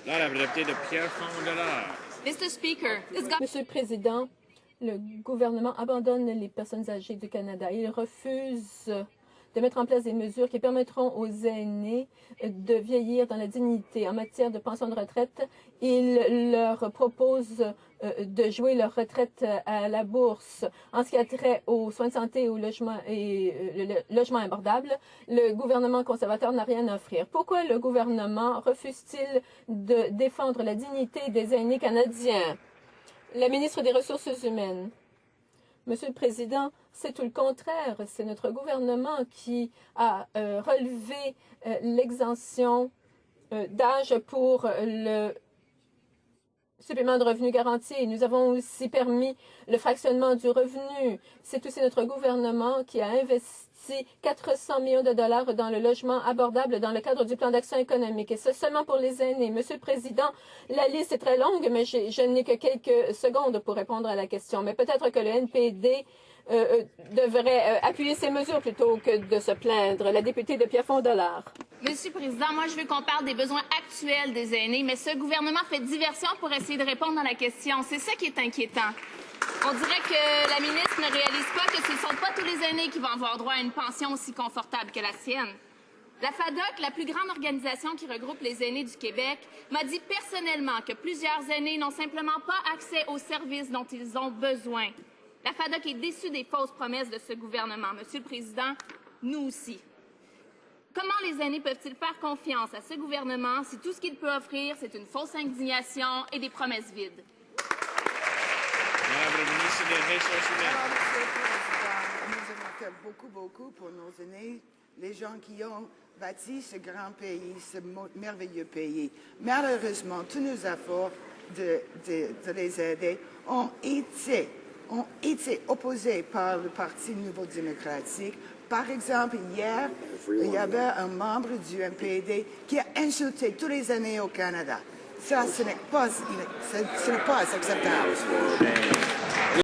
La députée de Pierre Fondelard. Monsieur le Président, le gouvernement abandonne les personnes âgées du Canada. Il refuse de mettre en place des mesures qui permettront aux aînés de vieillir dans la dignité. En matière de pension de retraite, il leur propose de jouer leur retraite à la bourse. En ce qui a trait aux soins de santé, au logement et le logement abordable, le gouvernement conservateur n'a rien à offrir. Pourquoi le gouvernement refuse-t-il de défendre la dignité des aînés canadiens? La ministre des Ressources humaines. Monsieur le Président, c'est tout le contraire. C'est notre gouvernement qui a relevé l'exemption d'âge pour le supplément de revenu garanti. Nous avons aussi permis le fractionnement du revenu. C'est aussi notre gouvernement qui a investi 400 millions de dollars dans le logement abordable dans le cadre du plan d'action économique. Et c'est seulement pour les aînés. Monsieur le Président, la liste est très longue, mais je n'ai que quelques secondes pour répondre à la question. Mais peut-être que le NPD devrait appuyer ces mesures plutôt que de se plaindre. La députée de Pierrefonds-Dollard. Monsieur le Président, moi, je veux qu'on parle des besoins actuels des aînés, mais ce gouvernement fait diversion pour essayer de répondre à la question. C'est ça qui est inquiétant. On dirait que la ministre ne réalise pas que ce ne sont pas tous les aînés qui vont avoir droit à une pension aussi confortable que la sienne. La FADOC, la plus grande organisation qui regroupe les aînés du Québec, m'a dit personnellement que plusieurs aînés n'ont simplement pas accès aux services dont ils ont besoin. La FADOC est déçue des fausses promesses de ce gouvernement. Monsieur le Président, nous aussi. Comment les aînés peuvent-ils faire confiance à ce gouvernement si tout ce qu'il peut offrir, c'est une fausse indignation et des promesses vides? Madame la ministre des Ressources humaines. Monsieur le Président, nous avons fait beaucoup pour nos aînés, les gens qui ont bâti ce grand pays, ce merveilleux pays. Malheureusement, tous nos efforts de les aider ont été opposés par le Parti nouveau-démocratique. Par exemple, hier, il y avait un membre du NPD qui a insulté tous les aînés au Canada. Ça, ce n'est pas acceptable.